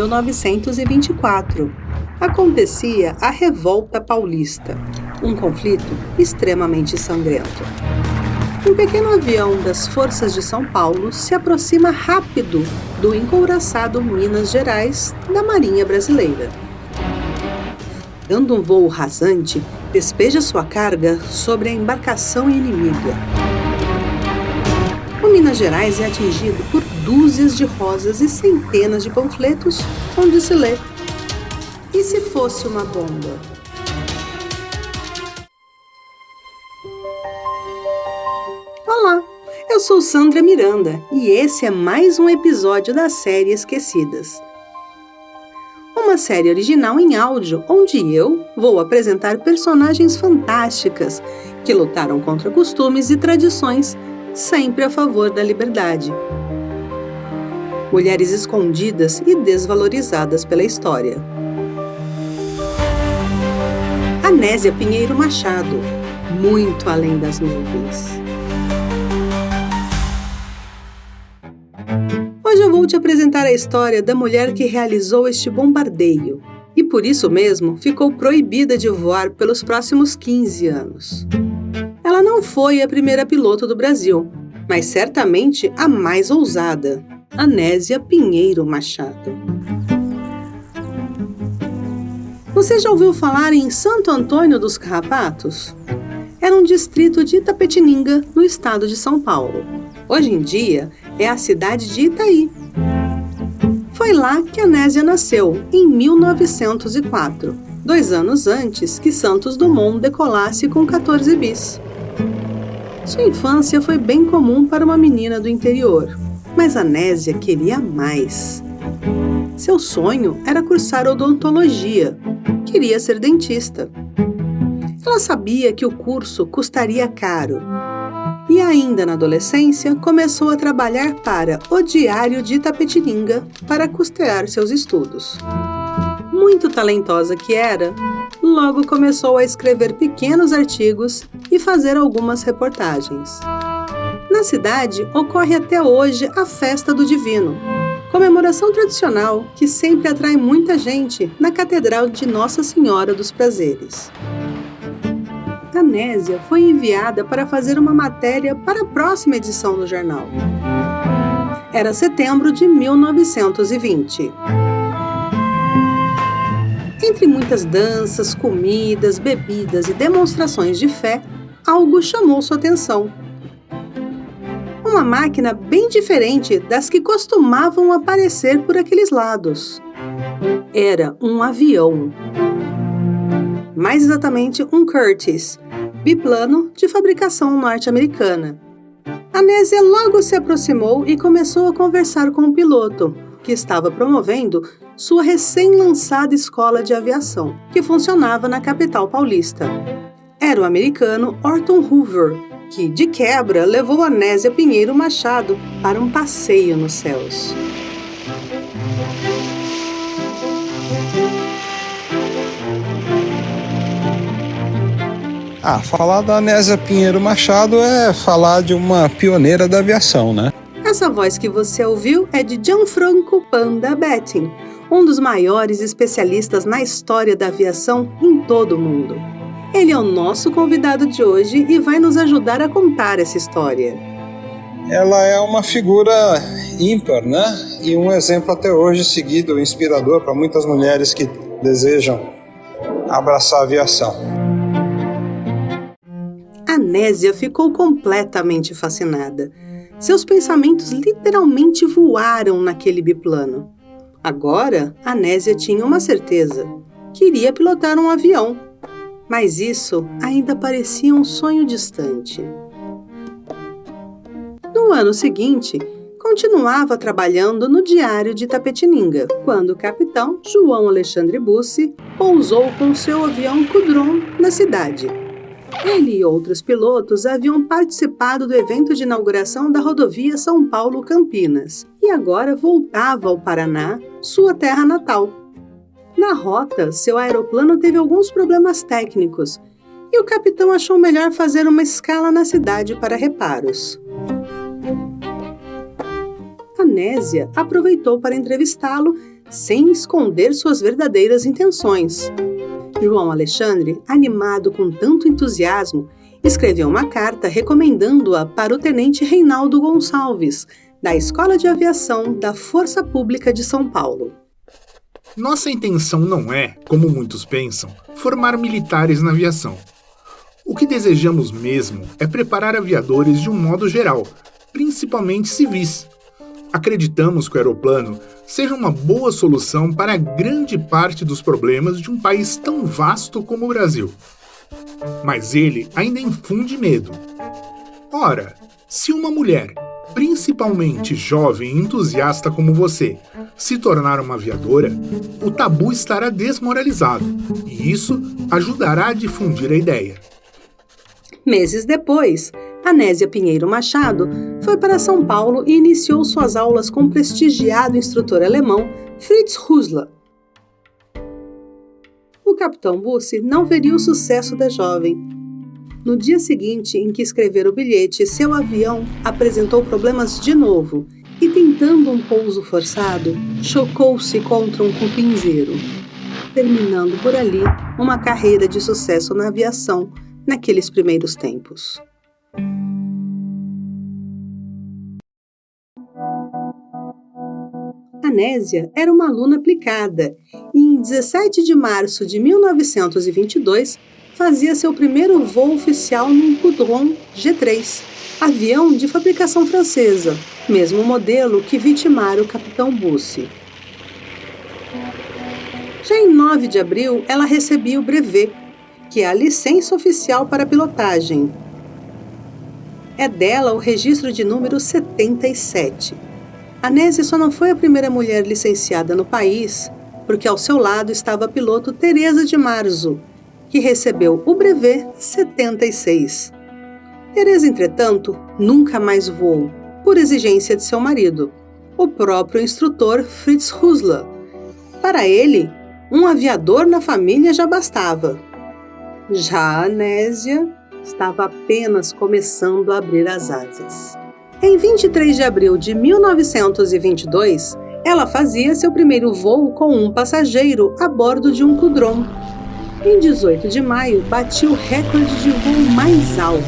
1924. Acontecia a Revolta Paulista, um conflito extremamente sangrento. Um pequeno avião das Forças de São Paulo se aproxima rápido do encouraçado Minas Gerais da Marinha Brasileira. Dando um voo rasante, despeja sua carga sobre a embarcação inimiga. O Minas Gerais é atingido por dúzias de rosas e centenas de panfletos onde se lê: "E se fosse uma bomba?" Olá, eu sou Sandra Miranda e esse é mais um episódio da série Esquecidas. Uma série original em áudio onde eu vou apresentar personagens fantásticas que lutaram contra costumes e tradições, sempre a favor da liberdade. Mulheres escondidas e desvalorizadas pela história. Anésia Pinheiro Machado, muito além das nuvens. Hoje eu vou te apresentar a história da mulher que realizou este bombardeio e por isso mesmo ficou proibida de voar pelos próximos 15 anos. Ela não foi a primeira piloto do Brasil, mas certamente a mais ousada, Anésia Pinheiro Machado. Você já ouviu falar em Santo Antônio dos Carrapatos? Era um distrito de Itapetininga, no estado de São Paulo. Hoje em dia, é a cidade de Itaí. Foi lá que Anésia nasceu, em 1904, 2 anos antes que Santos Dumont decolasse com 14 bis. Sua infância foi bem comum para uma menina do interior, mas Anésia queria mais. Seu sonho era cursar odontologia, queria ser dentista. Ela sabia que o curso custaria caro. E ainda na adolescência, começou a trabalhar para o Diário de Itapetininga para custear seus estudos. Muito talentosa que era, logo começou a escrever pequenos artigos e fazer algumas reportagens. Na cidade, ocorre até hoje a Festa do Divino, comemoração tradicional que sempre atrai muita gente na Catedral de Nossa Senhora dos Prazeres. Anésia foi enviada para fazer uma matéria para a próxima edição do jornal. Era setembro de 1920. Entre muitas danças, comidas, bebidas e demonstrações de fé, algo chamou sua atenção. Uma máquina bem diferente das que costumavam aparecer por aqueles lados. Era um avião. Mais exatamente um Curtiss, biplano de fabricação norte-americana. Anésia logo se aproximou e começou a conversar com o piloto, que estava promovendo sua recém-lançada escola de aviação, que funcionava na capital paulista. Era o americano Orton Hoover, que, de quebra, levou Anésia Pinheiro Machado para um passeio nos céus. Falar da Anésia Pinheiro Machado é falar de uma pioneira da aviação, né? Essa voz que você ouviu é de Gianfranco Panda Betting, um dos maiores especialistas na história da aviação em todo o mundo. Ele é o nosso convidado de hoje e vai nos ajudar a contar essa história. Ela é uma figura ímpar, né? E um exemplo até hoje seguido, inspirador para muitas mulheres que desejam abraçar a aviação. Anésia ficou completamente fascinada. Seus pensamentos literalmente voaram naquele biplano. Agora, Anésia tinha uma certeza. Queria pilotar um avião. Mas isso ainda parecia um sonho distante. No ano seguinte, continuava trabalhando no Diário de Itapetininga, quando o capitão João Alexandre Bussi pousou com seu avião Cudron na cidade. Ele e outros pilotos haviam participado do evento de inauguração da rodovia São Paulo-Campinas e agora voltava ao Paraná, sua terra natal. Na rota, seu aeroplano teve alguns problemas técnicos e o capitão achou melhor fazer uma escala na cidade para reparos. Anésia aproveitou para entrevistá-lo sem esconder suas verdadeiras intenções. João Alexandre, animado com tanto entusiasmo, escreveu uma carta recomendando-a para o tenente Reinaldo Gonçalves, da Escola de Aviação da Força Pública de São Paulo. Nossa intenção não é, como muitos pensam, formar militares na aviação. O que desejamos mesmo é preparar aviadores de um modo geral, principalmente civis. Acreditamos que o aeroplano seja uma boa solução para grande parte dos problemas de um país tão vasto como o Brasil. Mas ele ainda infunde medo. Ora, se uma mulher, principalmente jovem e entusiasta como você, se tornar uma aviadora, o tabu estará desmoralizado, e isso ajudará a difundir a ideia. Meses depois, Anésia Pinheiro Machado foi para São Paulo e iniciou suas aulas com o prestigiado instrutor alemão Fritz Rüssler. O capitão Bussi não veria o sucesso da jovem. No dia seguinte em que escrevera o bilhete, seu avião apresentou problemas de novo e, tentando um pouso forçado, chocou-se contra um cupinzeiro, terminando por ali uma carreira de sucesso na aviação naqueles primeiros tempos. Anésia era uma aluna aplicada e, em 17 de março de 1922, fazia seu primeiro voo oficial num Caudron G3, avião de fabricação francesa, mesmo modelo que vitimara o capitão Bussi. Já em 9 de abril, ela recebia o brevet, que é a licença oficial para pilotagem. É dela o registro de número 77. Anésia só não foi a primeira mulher licenciada no país, porque ao seu lado estava a piloto Teresa de Marzo, que recebeu o brevet 76. Teresa, entretanto, nunca mais voou, por exigência de seu marido, o próprio instrutor Fritz Rüssler. Para ele, um aviador na família já bastava. Já a Anésia estava apenas começando a abrir as asas. Em 23 de abril de 1922, ela fazia seu primeiro voo com um passageiro a bordo de um Caudron. Em 18 de maio, batiu o recorde de voo mais alto,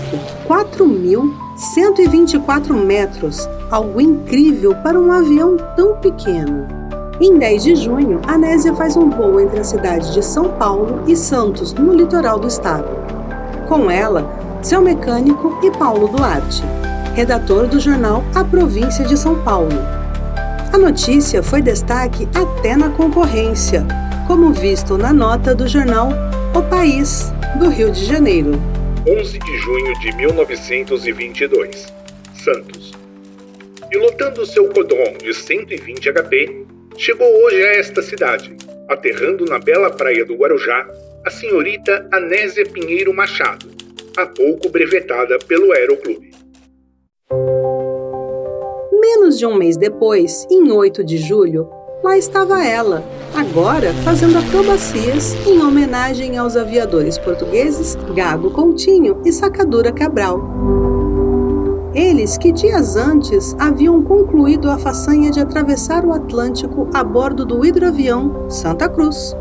4.124 metros, algo incrível para um avião tão pequeno. Em 10 de junho, Anésia faz um voo entre a cidade de São Paulo e Santos, no litoral do estado. Com ela, seu mecânico e Paulo Duarte, redator do jornal A Província de São Paulo. A notícia foi destaque até na concorrência, como visto na nota do jornal O País, do Rio de Janeiro. 11 de junho de 1922, Santos. Pilotando seu Caudron de 120 HP, chegou hoje a esta cidade, aterrando na bela praia do Guarujá, a senhorita Anésia Pinheiro Machado, há pouco brevetada pelo Aeroclube. Menos de um mês depois, em 8 de julho, lá estava ela, agora fazendo acrobacias em homenagem aos aviadores portugueses Gago Coutinho e Sacadura Cabral. Eles que dias antes haviam concluído a façanha de atravessar o Atlântico a bordo do hidroavião Santa Cruz.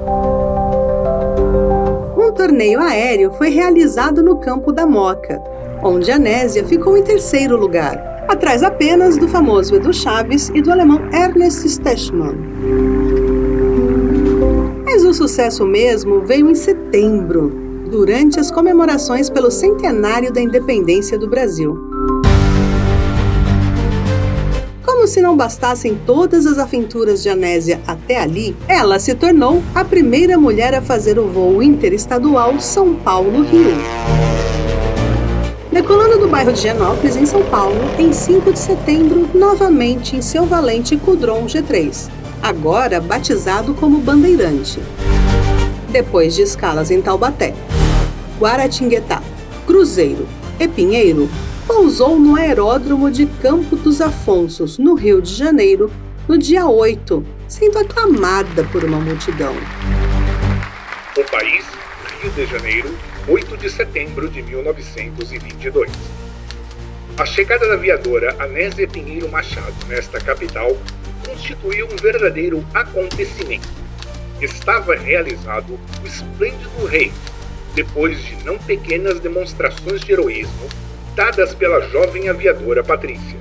Um torneio aéreo foi realizado no Campo da Moca, onde Anésia ficou em terceiro lugar, atrás apenas do famoso Edu Chaves e do alemão Ernest Stechmann. Mas o sucesso mesmo veio em setembro, durante as comemorações pelo centenário da independência do Brasil. Como se não bastassem todas as aventuras de Anésia até ali, ela se tornou a primeira mulher a fazer o voo interestadual São Paulo-Rio. Decolando do bairro de Higienópolis, em São Paulo, em 5 de setembro, novamente em seu valente Caudron G3, agora batizado como Bandeirante. Depois de escalas em Taubaté, Guaratinguetá, Cruzeiro e Pinheiro, pousou no aeródromo de Campo dos Afonsos, no Rio de Janeiro, no dia 8, sendo aclamada por uma multidão. O País, Rio de Janeiro, 8 de setembro de 1922. A chegada da aviadora Anésia Pinheiro Machado nesta capital constituiu um verdadeiro acontecimento. Estava realizado o esplêndido rei, depois de não pequenas demonstrações de heroísmo dadas pela jovem aviadora Patrícia.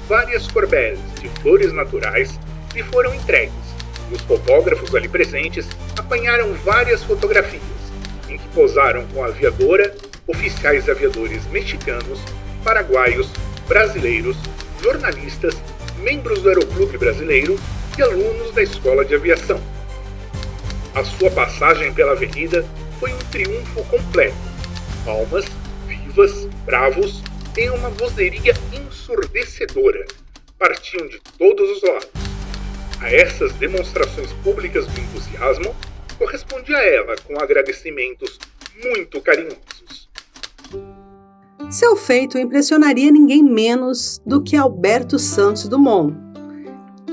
Várias corbeles de flores naturais lhe foram entregues, e os fotógrafos ali presentes apanharam várias fotografias, em que posaram com a aviadora, oficiais aviadores mexicanos, paraguaios, brasileiros, jornalistas, membros do Aeroclube Brasileiro e alunos da Escola de Aviação. A sua passagem pela avenida foi um triunfo completo. Palmas, vivas, bravos, em uma vozeria ensurdecedora, partiam de todos os lados. A essas demonstrações públicas do entusiasmo, correspondia ela com agradecimentos muito carinhosos. Seu feito impressionaria ninguém menos do que Alberto Santos Dumont.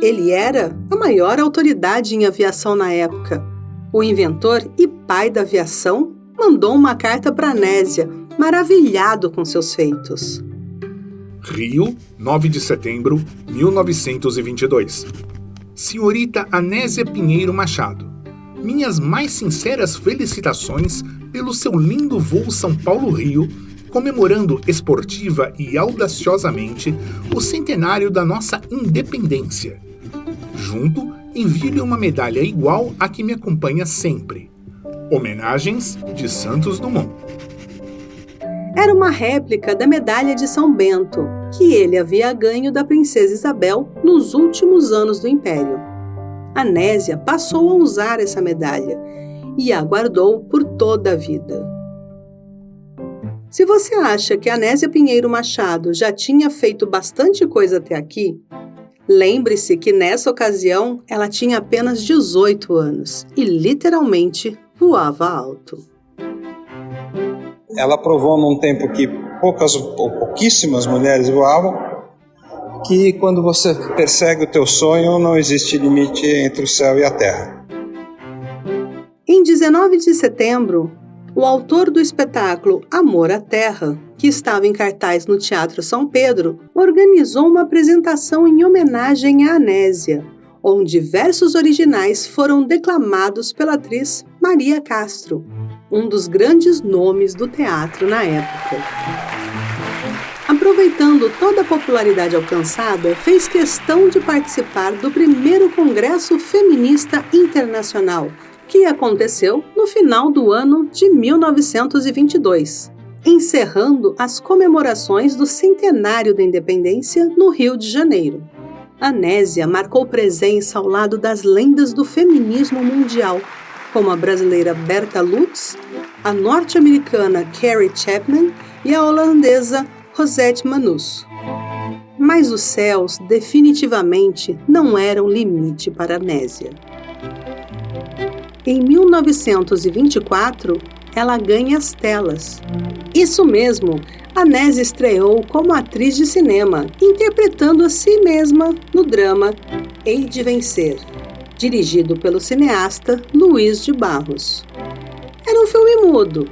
Ele era a maior autoridade em aviação na época. O inventor e pai da aviação mandou uma carta para Anésia, maravilhado com seus feitos. Rio, 9 de setembro, 1922. Senhorita Anésia Pinheiro Machado, minhas mais sinceras felicitações pelo seu lindo voo São Paulo-Rio, comemorando esportiva e audaciosamente o centenário da nossa independência. Junto, envio-lhe uma medalha igual à que me acompanha sempre. Homenagens de Santos Dumont. Era uma réplica da medalha de São Bento, que ele havia ganho da princesa Isabel nos últimos anos do Império. Anésia passou a usar essa medalha e a guardou por toda a vida. Se você acha que Anésia Pinheiro Machado já tinha feito bastante coisa até aqui, lembre-se que nessa ocasião ela tinha apenas 18 anos e literalmente voava alto. Ela provou num tempo que pouquíssimas mulheres voavam, que quando você persegue o teu sonho, não existe limite entre o céu e a terra. Em 19 de setembro, o autor do espetáculo Amor à Terra, que estava em cartaz no Teatro São Pedro, organizou uma apresentação em homenagem à Anésia, onde versos originais foram declamados pela atriz Maria Castro, um dos grandes nomes do teatro na época. Aproveitando toda a popularidade alcançada, fez questão de participar do primeiro Congresso Feminista Internacional, que aconteceu no final do ano de 1922, encerrando as comemorações do centenário da independência no Rio de Janeiro. Anésia marcou presença ao lado das lendas do feminismo mundial, como a brasileira Berta Lutz, a norte-americana Carrie Chapman e a holandesa Rosette Manus. Mas os céus definitivamente não eram limite para Anésia. Em 1924, ela ganha as telas. Isso mesmo, Anésia estreou como atriz de cinema, interpretando a si mesma no drama Hei de Vencer, dirigido pelo cineasta Luiz de Barros. Era um filme mudo,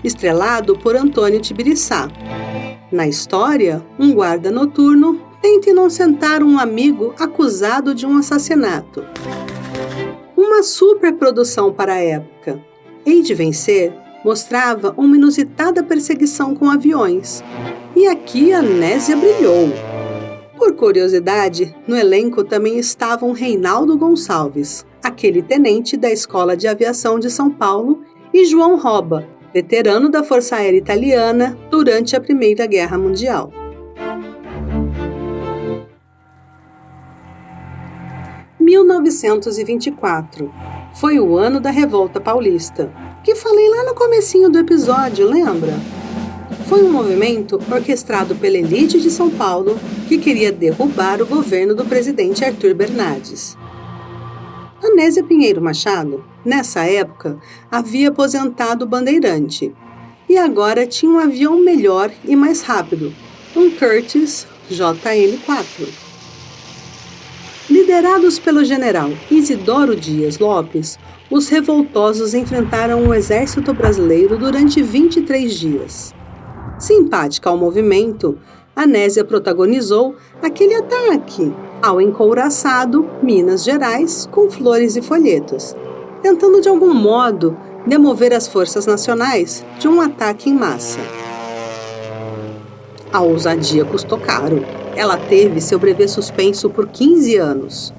estrelado por Antônio Tibiriçá. Na história, um guarda noturno tenta inocentar um amigo acusado de um assassinato. Uma superprodução para a época. Hei de Vencer mostrava uma inusitada perseguição com aviões. E aqui Anésia brilhou. Por curiosidade, no elenco também estavam Reinaldo Gonçalves, aquele tenente da Escola de Aviação de São Paulo, e João Roba, veterano da Força Aérea Italiana durante a Primeira Guerra Mundial. Em 1924 foi o ano da Revolta Paulista, que falei lá no comecinho do episódio, lembra? Foi um movimento orquestrado pela elite de São Paulo que queria derrubar o governo do presidente Arthur Bernardes. Anésia Pinheiro Machado, nessa época, havia aposentado o bandeirante e agora tinha um avião melhor e mais rápido, um Curtiss JN-4. Liderados pelo general Isidoro Dias Lopes, os revoltosos enfrentaram o exército brasileiro durante 23 dias. Simpática ao movimento, Anésia protagonizou aquele ataque, ao encouraçado Minas Gerais com flores e folhetos, tentando de algum modo demover as forças nacionais de um ataque em massa. A ousadia custou caro. Ela teve seu brevê suspenso por 15 anos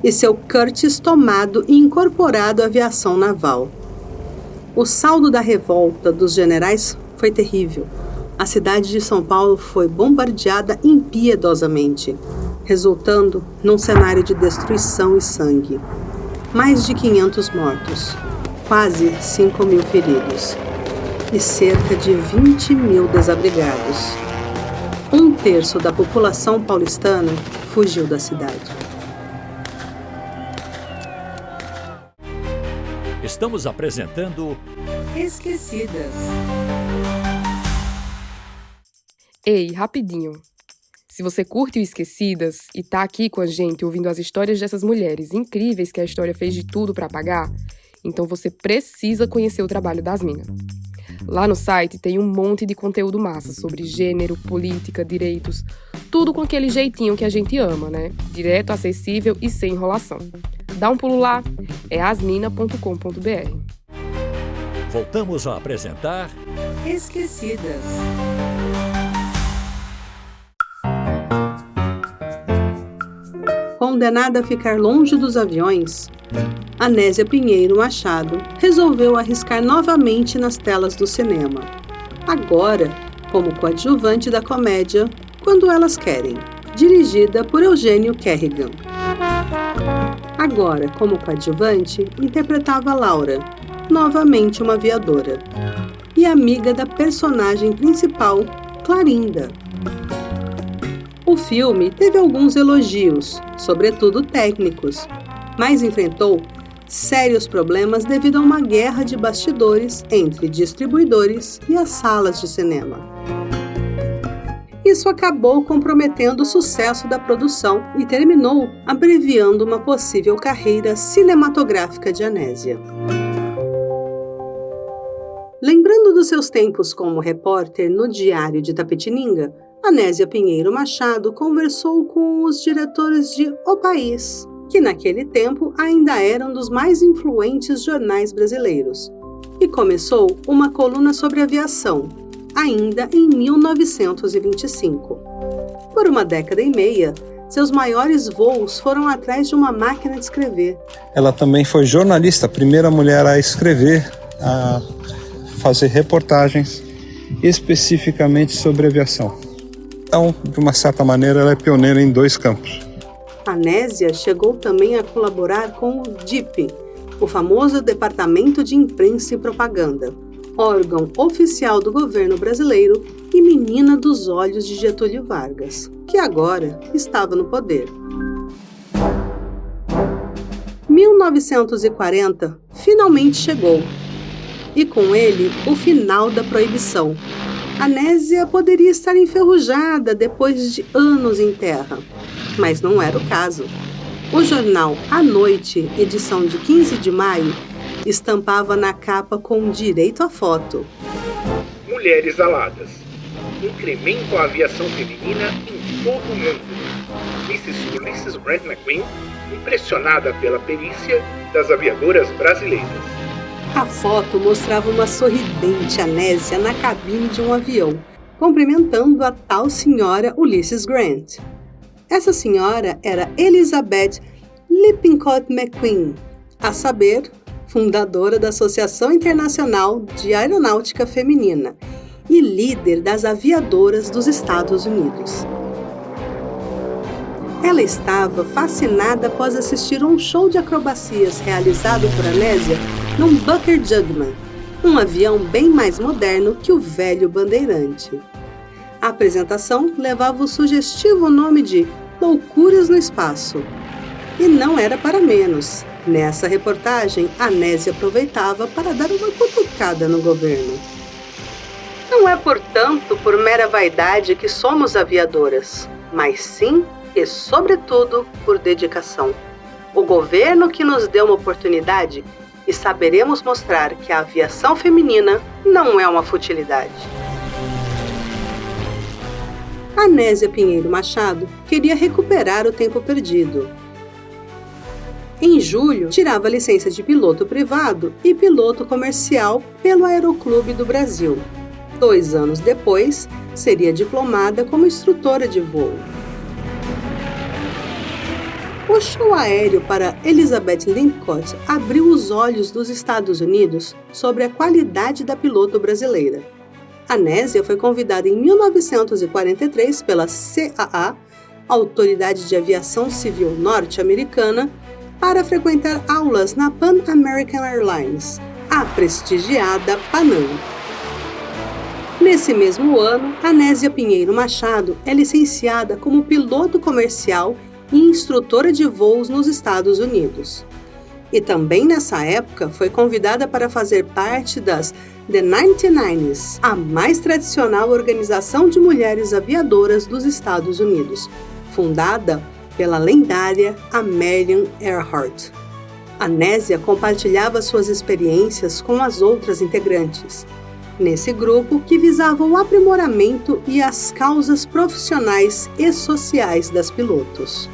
e seu Curtiss tomado e incorporado à aviação naval. O saldo da revolta dos generais foi terrível. A cidade de São Paulo foi bombardeada impiedosamente, resultando num cenário de destruição e sangue. Mais de 500 mortos, quase 5.000 feridos e cerca de 20.000 desabrigados. 1/3 da população paulistana fugiu da cidade. Estamos apresentando Esquecidas. Ei, rapidinho. Se você curte o Esquecidas e tá aqui com a gente ouvindo as histórias dessas mulheres incríveis que a história fez de tudo pra apagar, então você precisa conhecer o trabalho das minas. Lá no site tem um monte de conteúdo massa sobre gênero, política, direitos, tudo com aquele jeitinho que a gente ama, né? Direto, acessível e sem enrolação. Dá um pulo lá, é asmina.com.br. Voltamos a apresentar Esquecidas. Condenada a ficar longe dos aviões, Anésia Pinheiro Machado resolveu arriscar novamente nas telas do cinema. Agora, como coadjuvante da comédia Quando Elas Querem, dirigida por Eugênio Kerrigan. Agora, como coadjuvante, interpretava Laura, novamente uma aviadora, e amiga da personagem principal, Clarinda. O filme teve alguns elogios, sobretudo técnicos, mas enfrentou sérios problemas devido a uma guerra de bastidores entre distribuidores e as salas de cinema. Isso acabou comprometendo o sucesso da produção e terminou abreviando uma possível carreira cinematográfica de Anésia. Lembrando dos seus tempos como repórter no Diário de Itapetininga, Anésia Pinheiro Machado conversou com os diretores de O País, que naquele tempo ainda eram dos mais influentes jornais brasileiros, e começou uma coluna sobre aviação, ainda em 1925. Por uma década e meia, seus maiores voos foram atrás de uma máquina de escrever. Ela também foi jornalista, a primeira mulher a escrever, a fazer reportagens especificamente sobre aviação. Então, de uma certa maneira, ela é pioneira em 2 campos. Anésia chegou também a colaborar com o DIP, o famoso Departamento de Imprensa e Propaganda, órgão oficial do governo brasileiro e menina dos olhos de Getúlio Vargas, que agora estava no poder. 1940 finalmente chegou, e com ele o final da proibição. Anésia poderia estar enferrujada depois de anos em terra, mas não era o caso. O jornal A Noite, edição de 15 de maio, estampava na capa com direito à foto. Mulheres aladas. Incremento à aviação feminina em todo o mundo. Mrs. Ulysses Grant McQueen, impressionada pela perícia das aviadoras brasileiras. A foto mostrava uma sorridente Anésia na cabine de um avião, cumprimentando a tal senhora Ulysses Grant. Essa senhora era Elizabeth Lippincott McQueen, a saber, fundadora da Associação Internacional de Aeronáutica Feminina e líder das aviadoras dos Estados Unidos. Ela estava fascinada após assistir a um show de acrobacias realizado por Anésia num Bucker Jugman, um avião bem mais moderno que o velho Bandeirante. A apresentação levava o sugestivo nome de Loucuras no Espaço. E não era para menos. Nessa reportagem, Anésia aproveitava para dar uma cutucada no governo. Não é, portanto, por mera vaidade que somos aviadoras, mas sim e, sobretudo, por dedicação. O governo que nos deu uma oportunidade e saberemos mostrar que a aviação feminina não é uma futilidade. Anésia Pinheiro Machado queria recuperar o tempo perdido. Em julho, tirava licença de piloto privado e piloto comercial pelo Aeroclube do Brasil. 2 anos depois, seria diplomada como instrutora de voo. O show aéreo para Elizabeth Lincott abriu os olhos dos Estados Unidos sobre a qualidade da piloto brasileira. Anésia foi convidada em 1943 pela CAA, Autoridade de Aviação Civil Norte-Americana, para frequentar aulas na Pan American Airlines, a prestigiada Panam. Nesse mesmo ano, Anésia Pinheiro Machado é licenciada como piloto comercial e instrutora de voos nos Estados Unidos. E também nessa época foi convidada para fazer parte das The 99s, a mais tradicional organização de mulheres aviadoras dos Estados Unidos, fundada pela lendária Amelia Earhart. Anésia compartilhava suas experiências com as outras integrantes, nesse grupo que visava o aprimoramento e as causas profissionais e sociais das pilotos.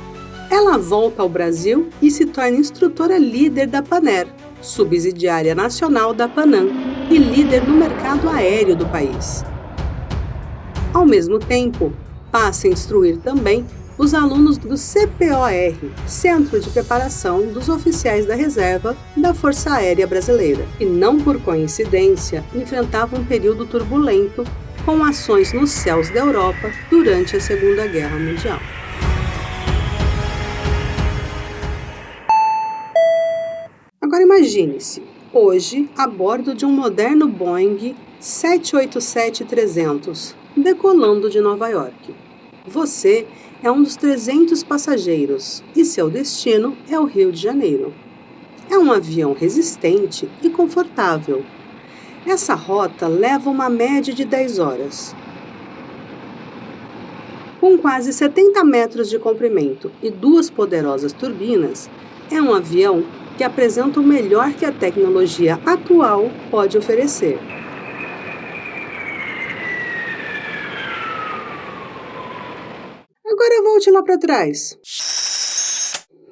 Ela volta ao Brasil e se torna instrutora líder da Panair, subsidiária nacional da Panam e líder no mercado aéreo do país. Ao mesmo tempo, passa a instruir também os alunos do CPOR, Centro de Preparação dos Oficiais da Reserva da Força Aérea Brasileira, e não por coincidência enfrentava um período turbulento com ações nos céus da Europa durante a Segunda Guerra Mundial. Agora imagine-se, hoje, a bordo de um moderno Boeing 787-300, decolando de Nova York. Você é um dos 300 passageiros e seu destino é o Rio de Janeiro. É um avião resistente e confortável. Essa rota leva uma média de 10 horas. Com quase 70 metros de comprimento e 2 poderosas turbinas, é um avião que apresenta o melhor que a tecnologia atual pode oferecer. Agora volte lá para trás.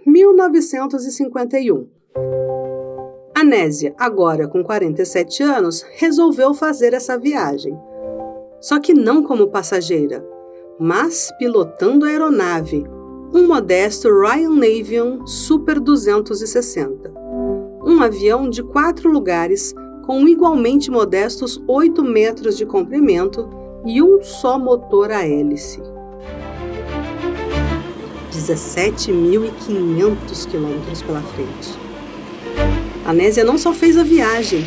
1951. Anésia, agora com 47 anos, resolveu fazer essa viagem. Só que não como passageira, mas pilotando a aeronave, um modesto Ryan Navion Super 260. Um avião de 4 lugares com igualmente modestos 8 metros de comprimento e um só motor a hélice. 17.500 quilômetros pela frente. Anésia não só fez a viagem,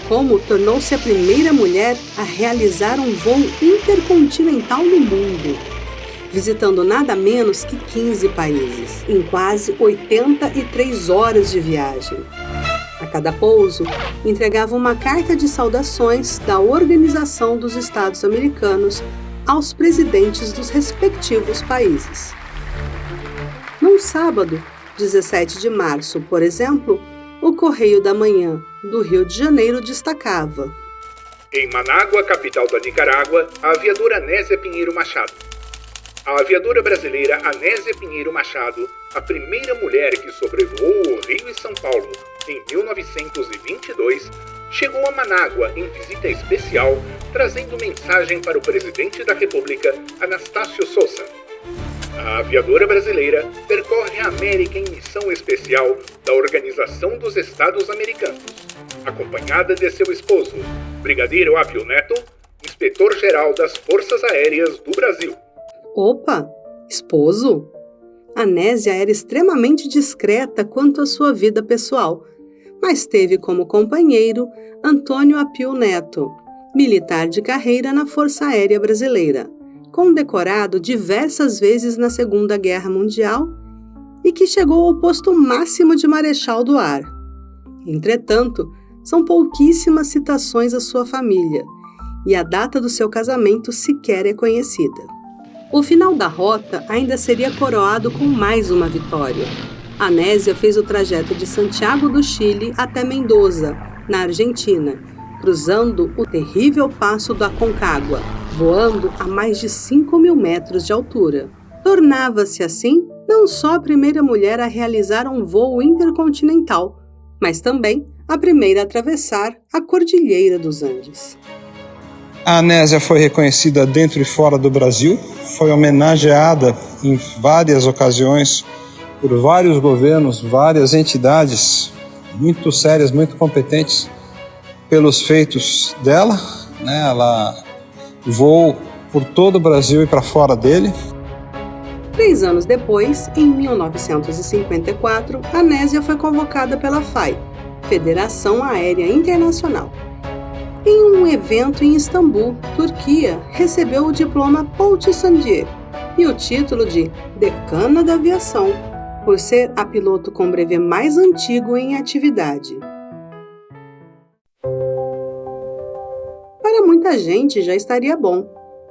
como tornou-se a primeira mulher a realizar um voo intercontinental no mundo, visitando nada menos que 15 países, em quase 83 horas de viagem. A cada pouso, entregava uma carta de saudações da Organização dos Estados Americanos aos presidentes dos respectivos países. Num sábado, 17 de março, por exemplo, o Correio da Manhã do Rio de Janeiro destacava: em Manágua, capital da Nicarágua, a aviadora Anésia Pinheiro Machado. A aviadora brasileira Anésia Pinheiro Machado, a primeira mulher que sobrevoou o Rio e São Paulo em 1922, chegou a Manágua em visita especial, trazendo mensagem para o presidente da República, Anastácio Sosa. A aviadora brasileira percorre a América em missão especial da Organização dos Estados Americanos, acompanhada de seu esposo, Brigadeiro Apio Neto, inspetor-geral das Forças Aéreas do Brasil. Opa, esposo? Anésia era extremamente discreta quanto à sua vida pessoal, mas teve como companheiro Antônio Apio Neto, militar de carreira na Força Aérea Brasileira, condecorado diversas vezes na Segunda Guerra Mundial e que chegou ao posto máximo de Marechal do Ar. Entretanto, são pouquíssimas citações à sua família, e a data do seu casamento sequer é conhecida. O final da rota ainda seria coroado com mais uma vitória. Anésia fez o trajeto de Santiago do Chile até Mendoza, na Argentina, cruzando o terrível passo do Aconcagua, voando a mais de 5.000 metros de altura. Tornava-se, assim, não só a primeira mulher a realizar um voo intercontinental, mas também a primeira a atravessar a Cordilheira dos Andes. A Anésia foi reconhecida dentro e fora do Brasil, foi homenageada em várias ocasiões por vários governos, várias entidades muito sérias, muito competentes pelos feitos dela, né? Ela voou por todo o Brasil e para fora dele. 3 anos depois, em 1954, a Anésia foi convocada pela FAI, Federação Aérea Internacional. Em um evento em Istambul, Turquia, recebeu o diploma Poçi-Sandiye e o título de Decana da Aviação, por ser a piloto com brevet mais antigo em atividade. Para muita gente já estaria bom,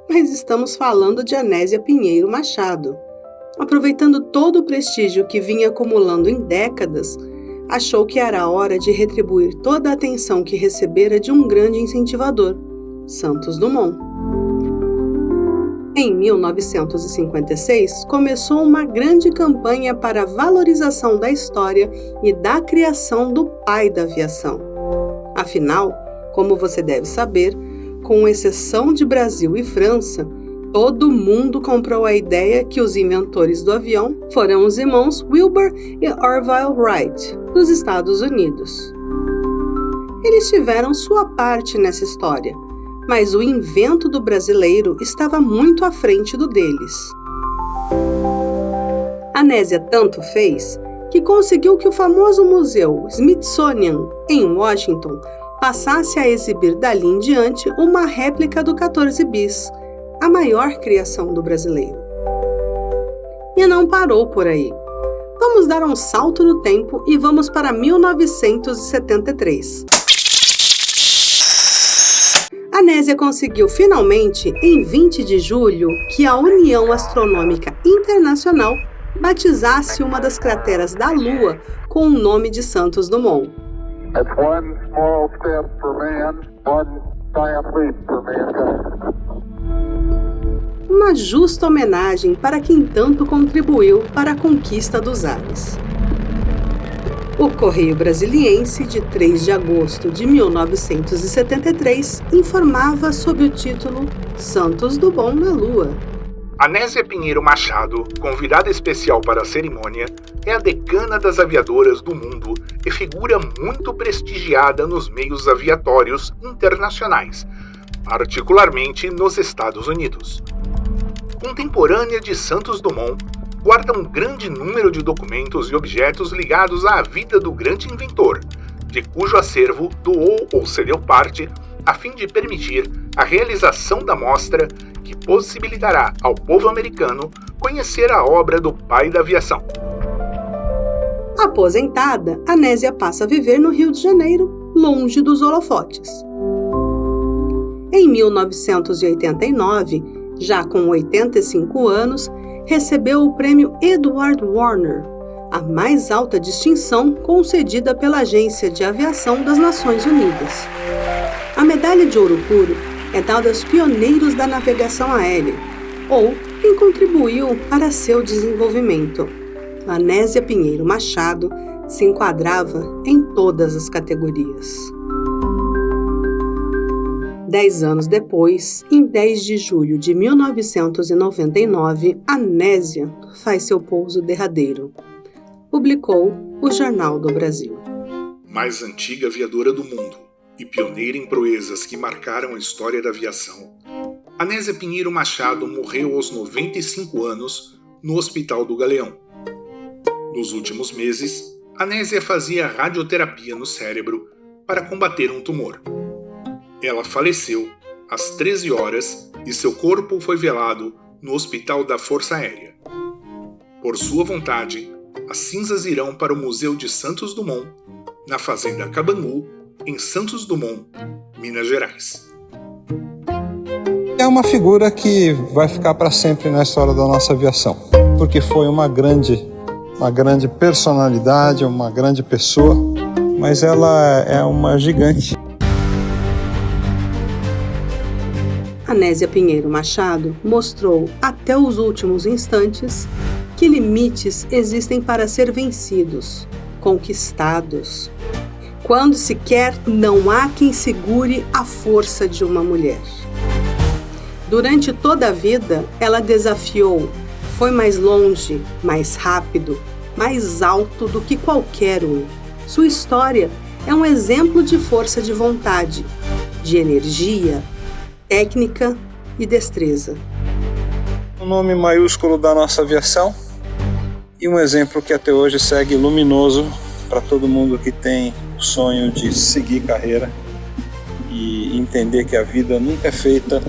mas estamos falando de Anésia Pinheiro Machado. Aproveitando todo o prestígio que vinha acumulando em décadas, achou que era hora de retribuir toda a atenção que recebera de um grande incentivador, Santos Dumont. Em 1956, começou uma grande campanha para a valorização da história e da criação do pai da aviação. Afinal, como você deve saber, com exceção de Brasil e França, todo mundo comprou a ideia que os inventores do avião foram os irmãos Wilbur e Orville Wright, dos Estados Unidos. Eles tiveram sua parte nessa história, mas o invento do brasileiro estava muito à frente do deles. A Anésia tanto fez que conseguiu que o famoso museu Smithsonian, em Washington, passasse a exibir dali em diante uma réplica do 14 bis, a maior criação do brasileiro. E não parou por aí. Vamos dar um salto no tempo e vamos para 1973. A Anésia conseguiu finalmente, em 20 de julho, que a União Astronômica Internacional batizasse uma das crateras da Lua com o nome de Santos Dumont. That's one small step for man, one giant leap for mankind. Uma justa homenagem para quem tanto contribuiu para a conquista dos ares. O Correio Brasiliense, de 3 de agosto de 1973, informava sob o título Santos Dumont na Lua. Anésia Pinheiro Machado, convidada especial para a cerimônia, é a decana das aviadoras do mundo e figura muito prestigiada nos meios aviatórios internacionais, particularmente nos Estados Unidos. Contemporânea de Santos Dumont, guarda um grande número de documentos e objetos ligados à vida do grande inventor, de cujo acervo doou ou cedeu parte, a fim de permitir a realização da mostra que possibilitará ao povo americano conhecer a obra do pai da aviação. Aposentada, Anésia passa a viver no Rio de Janeiro, longe dos holofotes. Em 1989, já com 85 anos, recebeu o prêmio Edward Warner, a mais alta distinção concedida pela Agência de Aviação das Nações Unidas. A medalha de ouro puro é dada aos pioneiros da navegação aérea, ou quem contribuiu para seu desenvolvimento. A Anésia Pinheiro Machado se enquadrava em todas as categorias. 10 anos depois, em 10 de julho de 1999, Anésia faz seu pouso derradeiro. Publicou o Jornal do Brasil. Mais antiga aviadora do mundo e pioneira em proezas que marcaram a história da aviação, Anésia Pinheiro Machado morreu aos 95 anos no Hospital do Galeão. Nos últimos meses, Anésia fazia radioterapia no cérebro para combater um tumor. Ela faleceu às 13 horas e seu corpo foi velado no Hospital da Força Aérea. Por sua vontade, as cinzas irão para o Museu de Santos Dumont, na Fazenda Cabangu, em Santos Dumont, Minas Gerais. É uma figura que vai ficar para sempre na história da nossa aviação, porque foi uma grande personalidade, uma grande pessoa, mas ela é uma gigante. Anésia Pinheiro Machado mostrou até os últimos instantes que limites existem para ser vencidos, conquistados. Quando se quer, não há quem segure a força de uma mulher. Durante toda a vida, ela desafiou, foi mais longe, mais rápido, mais alto do que qualquer um. Sua história é um exemplo de força de vontade, de energia, técnica e destreza. O nome maiúsculo da nossa aviação e um exemplo que até hoje segue luminoso para todo mundo que tem o sonho de seguir carreira e entender que a vida nunca é feita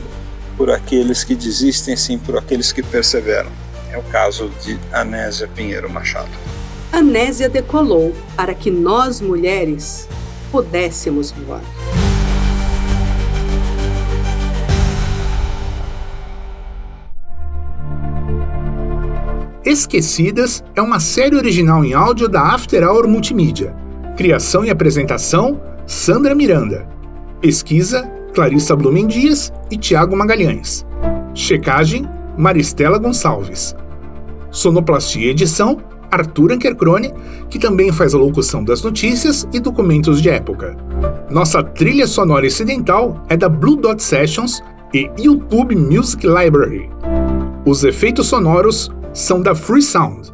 por aqueles que desistem, sim por aqueles que perseveram. É o caso de Anésia Pinheiro Machado. Anésia decolou para que nós, mulheres, pudéssemos voar. Esquecidas é uma série original em áudio da After Hour Multimídia. Criação e apresentação, Sandra Miranda. Pesquisa, Clarissa Blumen Dias e Tiago Magalhães. Checagem, Maristela Gonçalves. Sonoplastia e edição, Arthur Ankercrone, que também faz a locução das notícias e documentos de época. Nossa trilha sonora incidental é da Blue Dot Sessions e YouTube Music Library. Os efeitos sonoros são da Free Sound.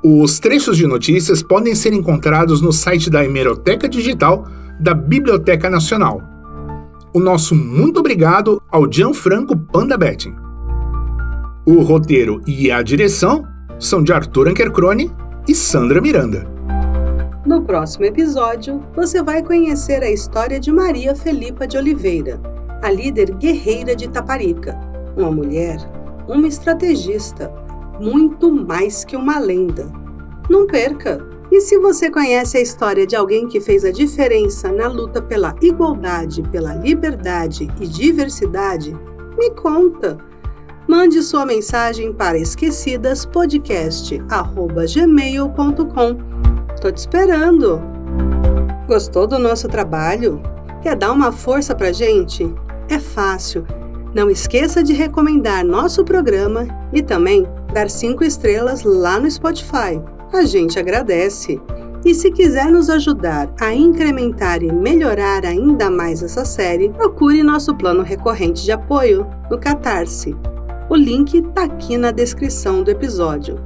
Os trechos de notícias podem ser encontrados no site da Hemeroteca Digital da Biblioteca Nacional. O nosso muito obrigado ao Gianfranco Panda Betting. O roteiro e a direção são de Arthur Ankercrone e Sandra Miranda. No próximo episódio, você vai conhecer a história de Maria Felipa de Oliveira, a líder guerreira de Itaparica, uma mulher, uma estrategista, muito mais que uma lenda. Não perca! E se você conhece a história de alguém que fez a diferença na luta pela igualdade, pela liberdade e diversidade, me conta! Mande sua mensagem para esquecidaspodcast@gmail.com. Tô te esperando! Gostou do nosso trabalho? Quer dar uma força pra gente? É fácil! Não esqueça de recomendar nosso programa e também dar 5 estrelas lá no Spotify. A gente agradece. E se quiser nos ajudar a incrementar e melhorar ainda mais essa série, procure nosso plano recorrente de apoio no Catarse. O link está aqui na descrição do episódio.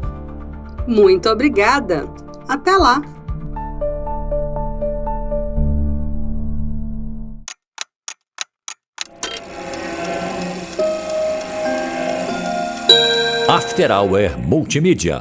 Muito obrigada! Até lá! After Hour Multimídia.